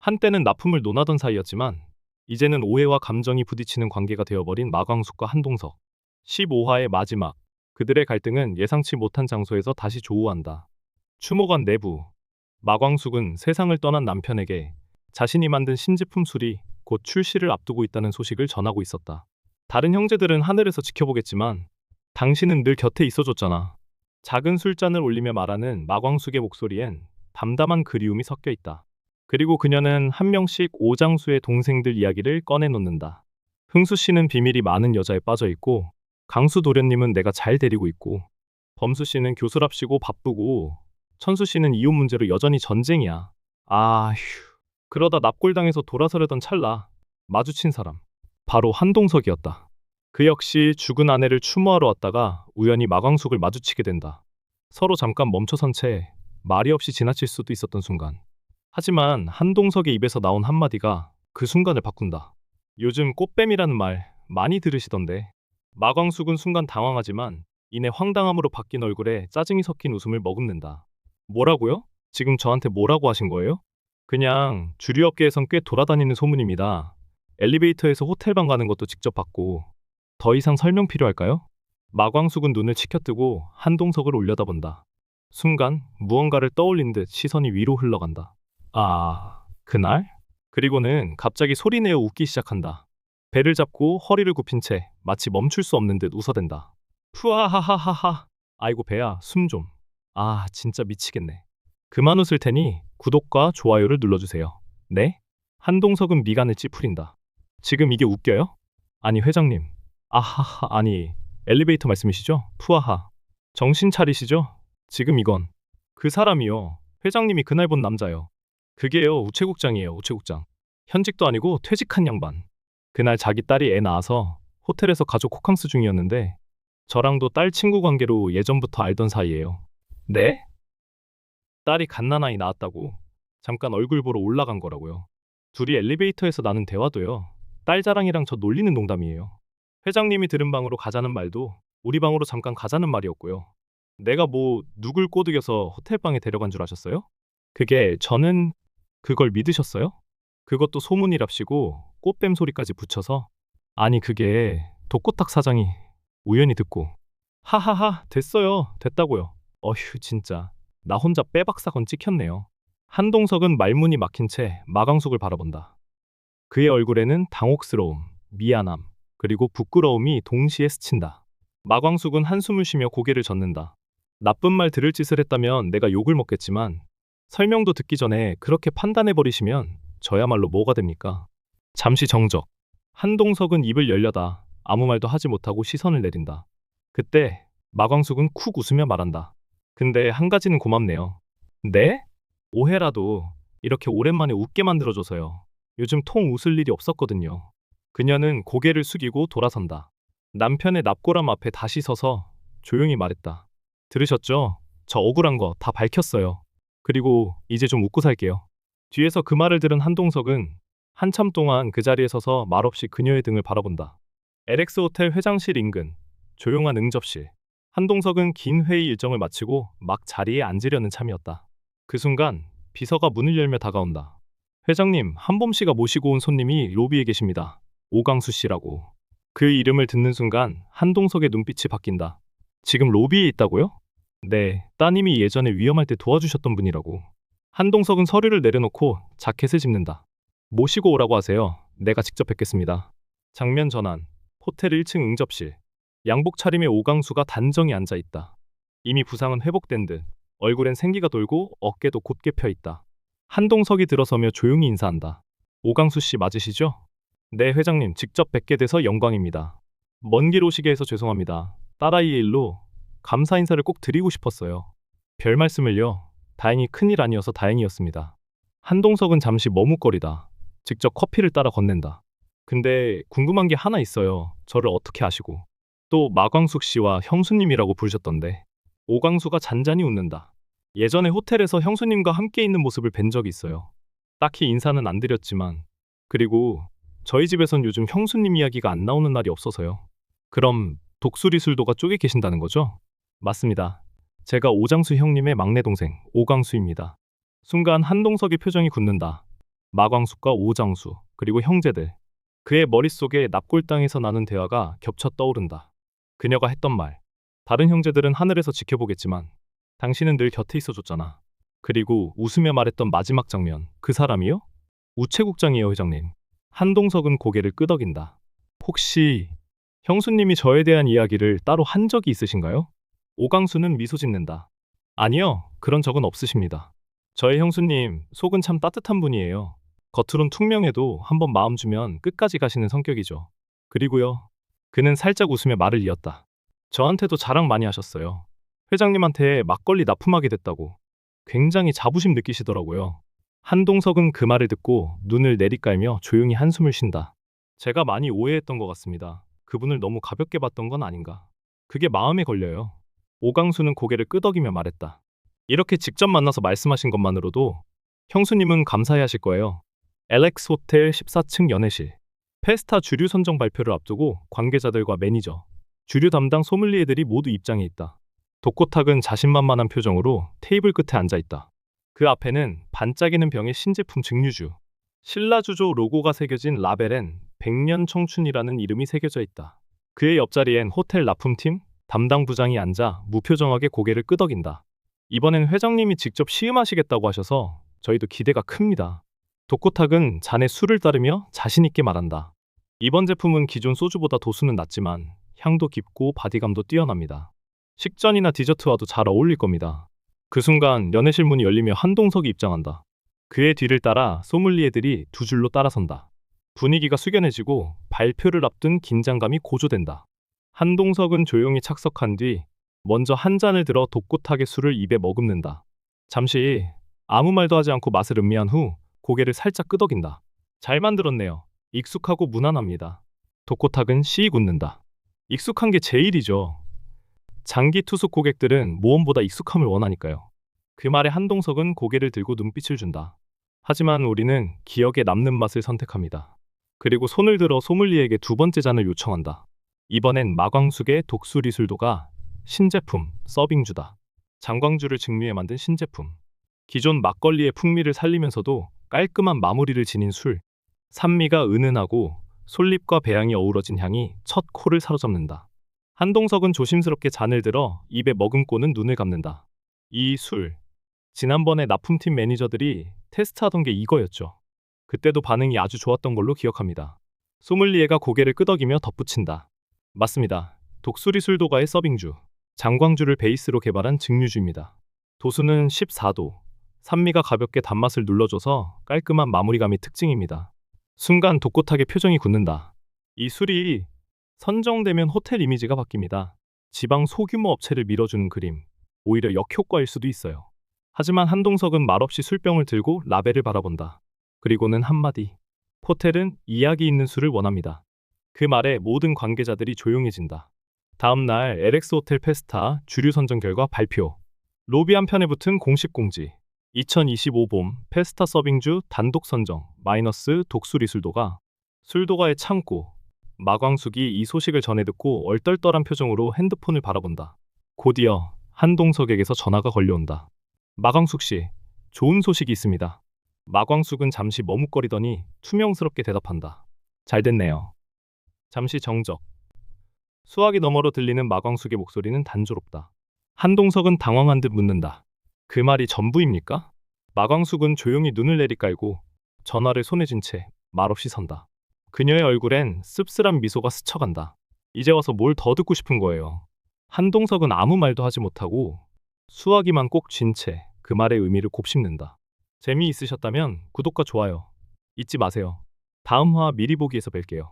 한때는 납품을 논하던 사이였지만 이제는 오해와 감정이 부딪히는 관계가 되어버린 마광숙과 한동석. 15화의 마지막. 그들의 갈등은 예상치 못한 장소에서 다시 조우한다. 추모관 내부. 마광숙은 세상을 떠난 남편에게 자신이 만든 신제품 술이 곧 출시를 앞두고 있다는 소식을 전하고 있었다. 다른 형제들은 하늘에서 지켜보겠지만 당신은 늘 곁에 있어줬잖아. 작은 술잔을 올리며 말하는 마광숙의 목소리엔 담담한 그리움이 섞여 있다. 그리고 그녀는 한 명씩 오장수의 동생들 이야기를 꺼내놓는다. 흥수 씨는 비밀이 많은 여자에 빠져 있고, 강수 도련님은 내가 잘 데리고 있고, 범수 씨는 교수랍시고 바쁘고, 천수 씨는 이혼 문제로 여전히 전쟁이야. 아휴. 그러다 납골당해서 돌아서려던 찰나 마주친 사람. 바로 한동석이었다. 그 역시 죽은 아내를 추모하러 왔다가 우연히 마광숙을 마주치게 된다. 서로 잠깐 멈춰선 채 말이 없이 지나칠 수도 있었던 순간. 하지만 한동석의 입에서 나온 한마디가 그 순간을 바꾼다. 요즘 꽃뱀이라는 말 많이 들으시던데. 마광숙은 순간 당황하지만 이내 황당함으로 바뀐 얼굴에 짜증이 섞인 웃음을 머금는다. 뭐라고요? 지금 저한테 뭐라고 하신 거예요? 그냥 주류업계에선 꽤 돌아다니는 소문입니다. 엘리베이터에서 호텔방 가는 것도 직접 봤고. 더 이상 설명 필요할까요? 마광숙은 눈을 치켜뜨고 한동석을 올려다본다. 순간 무언가를 떠올린 듯 시선이 위로 흘러간다. 아, 그날? 그리고는 갑자기 소리내어 웃기 시작한다. 배를 잡고 허리를 굽힌 채 마치 멈출 수 없는 듯 웃어댄다. 푸아하하하하. 아이고 배야, 숨 좀. 아, 진짜 미치겠네. 그만 웃을 테니 구독과 좋아요를 눌러주세요. 네? 한동석은 미간을 찌푸린다. 지금 이게 웃겨요? 아니 회장님. 아하하, 아니 엘리베이터 말씀이시죠? 푸아하. 정신 차리시죠? 지금 이건 그 사람이요. 회장님이 그날 본 남자요. 그게요, 우체국장이에요, 우체국장. 현직도 아니고 퇴직한 양반. 그날 자기 딸이 애 낳아서 호텔에서 가족 호캉스 중이었는데 저랑도 딸 친구 관계로 예전부터 알던 사이예요. 네? 딸이 갓난아이 낳았다고 잠깐 얼굴 보러 올라간 거라고요. 둘이 엘리베이터에서 나눈 대화도요. 딸 자랑이랑 저 놀리는 농담이에요. 회장님이 들은 방으로 가자는 말도 우리 방으로 잠깐 가자는 말이었고요. 내가 뭐 누굴 꼬드겨서 호텔방에 데려간 줄 아셨어요? 그게 저는 그걸 믿으셨어요? 그것도 소문이랍시고 꽃뱀 소리까지 붙여서. 아니 그게 독고탁 사장이 우연히 듣고. 하하하, 됐어요, 됐다고요. 어휴 진짜 나 혼자 빼박사건 찍혔네요. 한동석은 말문이 막힌 채 마광숙을 바라본다. 그의 얼굴에는 당혹스러움, 미안함, 그리고 부끄러움이 동시에 스친다. 마광숙은 한숨을 쉬며 고개를 젓는다. 나쁜 말 들을 짓을 했다면 내가 욕을 먹겠지만 설명도 듣기 전에 그렇게 판단해버리시면 저야말로 뭐가 됩니까? 잠시 정적. 한동석은 입을 열려다 아무 말도 하지 못하고 시선을 내린다. 그때 마광숙은 쿡 웃으며 말한다. 근데 한 가지는 고맙네요. 네? 오해라도 이렇게 오랜만에 웃게 만들어줘서요. 요즘 통 웃을 일이 없었거든요. 그녀는 고개를 숙이고 돌아선다. 남편의 납골함 앞에 다시 서서 조용히 말했다. 들으셨죠? 저 억울한 거 다 밝혔어요. 그리고 이제 좀 웃고 살게요. 뒤에서 그 말을 들은 한동석은 한참 동안 그 자리에 서서 말없이 그녀의 등을 바라본다. LX 호텔 회장실 인근 조용한 응접실. 한동석은 긴 회의 일정을 마치고 막 자리에 앉으려는 참이었다. 그 순간 비서가 문을 열며 다가온다. 회장님, 한범 씨가 모시고 온 손님이 로비에 계십니다. 오강수 씨라고. 그 이름을 듣는 순간 한동석의 눈빛이 바뀐다. 지금 로비에 있다고요? 네, 따님이 예전에 위험할 때 도와주셨던 분이라고. 한동석은 서류를 내려놓고 자켓을 짚는다. 모시고 오라고 하세요. 내가 직접 뵙겠습니다. 장면 전환. 호텔 1층 응접실. 양복 차림의 오강수가 단정히 앉아 있다. 이미 부상은 회복된 듯 얼굴엔 생기가 돌고 어깨도 곧게 펴 있다. 한동석이 들어서며 조용히 인사한다. 오강수 씨 맞으시죠? 네, 회장님, 직접 뵙게 돼서 영광입니다. 먼 길 오시게 해서 죄송합니다. 딸아이의 일로 감사 인사를 꼭 드리고 싶었어요. 별 말씀을요. 다행히 큰일 아니어서 다행이었습니다. 한동석은 잠시 머뭇거리다. 직접 커피를 따라 건넨다. 근데 궁금한 게 하나 있어요. 저를 어떻게 아시고. 또 마광숙 씨와 형수님이라고 부르셨던데. 오광수가 잔잔히 웃는다. 예전에 호텔에서 형수님과 함께 있는 모습을 뵌 적이 있어요. 딱히 인사는 안 드렸지만. 그리고 저희 집에선 요즘 형수님 이야기가 안 나오는 날이 없어서요. 그럼 독수리술도가 쪽에 계신다는 거죠? 맞습니다. 제가 오장수 형님의 막내 동생 오광수입니다. 순간 한동석의 표정이 굳는다. 마광숙과 오장수, 그리고 형제들. 그의 머릿속에 납골당에서 나눈 대화가 겹쳐 떠오른다. 그녀가 했던 말. 다른 형제들은 하늘에서 지켜보겠지만 당신은 늘 곁에 있어줬잖아. 그리고 웃으며 말했던 마지막 장면. 그 사람이요? 우체국장이에요, 회장님. 한동석은 고개를 끄덕인다. 혹시 형수님이 저에 대한 이야기를 따로 한 적이 있으신가요? 오강수는 미소 짓는다. 아니요, 그런 적은 없으십니다. 저의 형수님, 속은 참 따뜻한 분이에요. 겉으론 퉁명해도 한번 마음 주면 끝까지 가시는 성격이죠. 그리고요, 그는 살짝 웃으며 말을 이었다. 저한테도 자랑 많이 하셨어요. 회장님한테 막걸리 납품하게 됐다고. 굉장히 자부심 느끼시더라고요. 한동석은 그 말을 듣고 눈을 내리깔며 조용히 한숨을 쉰다. 제가 많이 오해했던 것 같습니다. 그분을 너무 가볍게 봤던 건 아닌가. 그게 마음에 걸려요. 오강수는 고개를 끄덕이며 말했다. 이렇게 직접 만나서 말씀하신 것만으로도 형수님은 감사해 하실 거예요. LX 호텔 14층 연회실. 페스타 주류 선정 발표를 앞두고 관계자들과 매니저, 주류 담당 소믈리에들이 모두 입장해 있다. 독고탁은 자신만만한 표정으로 테이블 끝에 앉아 있다. 그 앞에는 반짝이는 병의 신제품 증류주, 신라주조 로고가 새겨진 라벨엔 100년 청춘이라는 이름이 새겨져 있다. 그의 옆자리엔 호텔 납품팀 담당 부장이 앉아 무표정하게 고개를 끄덕인다. 이번엔 회장님이 직접 시음하시겠다고 하셔서 저희도 기대가 큽니다. 독고탁은 잔에 술을 따르며 자신 있게 말한다. 이번 제품은 기존 소주보다 도수는 낮지만 향도 깊고 바디감도 뛰어납니다. 식전이나 디저트와도 잘 어울릴 겁니다. 그 순간 연회실 문이 열리며 한동석이 입장한다. 그의 뒤를 따라 소믈리에들이 두 줄로 따라선다. 분위기가 숙연해지고 발표를 앞둔 긴장감이 고조된다. 한동석은 조용히 착석한 뒤 먼저 한 잔을 들어 독고탁의 술을 입에 머금는다. 잠시 아무 말도 하지 않고 맛을 음미한 후 고개를 살짝 끄덕인다. 잘 만들었네요. 익숙하고 무난합니다. 독고탁은 씩 웃는다. 익숙한 게 제일이죠. 장기 투숙 고객들은 모험보다 익숙함을 원하니까요. 그 말에 한동석은 고개를 들고 눈빛을 준다. 하지만 우리는 기억에 남는 맛을 선택합니다. 그리고 손을 들어 소믈리에게 두 번째 잔을 요청한다. 이번엔 마광숙의 독수리술도가 신제품, 서빙주다. 장광주를 증류해 만든 신제품. 기존 막걸리의 풍미를 살리면서도 깔끔한 마무리를 지닌 술. 산미가 은은하고 솔잎과 배향이 어우러진 향이 첫 코를 사로잡는다. 한동석은 조심스럽게 잔을 들어 입에 머금고는 눈을 감는다. 이 술. 지난번에 납품팀 매니저들이 테스트하던 게 이거였죠. 그때도 반응이 아주 좋았던 걸로 기억합니다. 소믈리에가 고개를 끄덕이며 덧붙인다. 맞습니다. 독수리 술도가의 서빙주. 장광주를 베이스로 개발한 증류주입니다. 도수는 14도. 산미가 가볍게 단맛을 눌러줘서 깔끔한 마무리감이 특징입니다. 순간 독고탁의 표정이 굳는다. 이 술이 선정되면 호텔 이미지가 바뀝니다. 지방 소규모 업체를 밀어주는 그림. 오히려 역효과일 수도 있어요. 하지만 한동석은 말없이 술병을 들고 라벨을 바라본다. 그리고는 한마디. 호텔은 이야기 있는 술을 원합니다. 그 말에 모든 관계자들이 조용해진다. 다음 날 LX 호텔 페스타 주류 선정 결과 발표. 로비 한편에 붙은 공식 공지. 2025 봄 페스타 서빙주 단독 선정 마이너스 독수리 술도가. 술도가의 창고. 마광숙이 이 소식을 전해 듣고 얼떨떨한 표정으로 핸드폰을 바라본다. 곧이어 한동석에게서 전화가 걸려온다. 마광숙 씨, 좋은 소식이 있습니다. 마광숙은 잠시 머뭇거리더니 투명스럽게 대답한다. 잘 됐네요. 잠시 정적. 수화기 너머로 들리는 마광숙의 목소리는 단조롭다. 한동석은 당황한 듯 묻는다. 그 말이 전부입니까? 마광숙은 조용히 눈을 내리깔고 전화를 손에 쥔 채 말없이 선다. 그녀의 얼굴엔 씁쓸한 미소가 스쳐간다. 이제 와서 뭘 더 듣고 싶은 거예요. 한동석은 아무 말도 하지 못하고 수화기만 꼭 쥔 채 그 말의 의미를 곱씹는다. 재미있으셨다면 구독과 좋아요 잊지 마세요. 다음 화 미리 보기에서 뵐게요.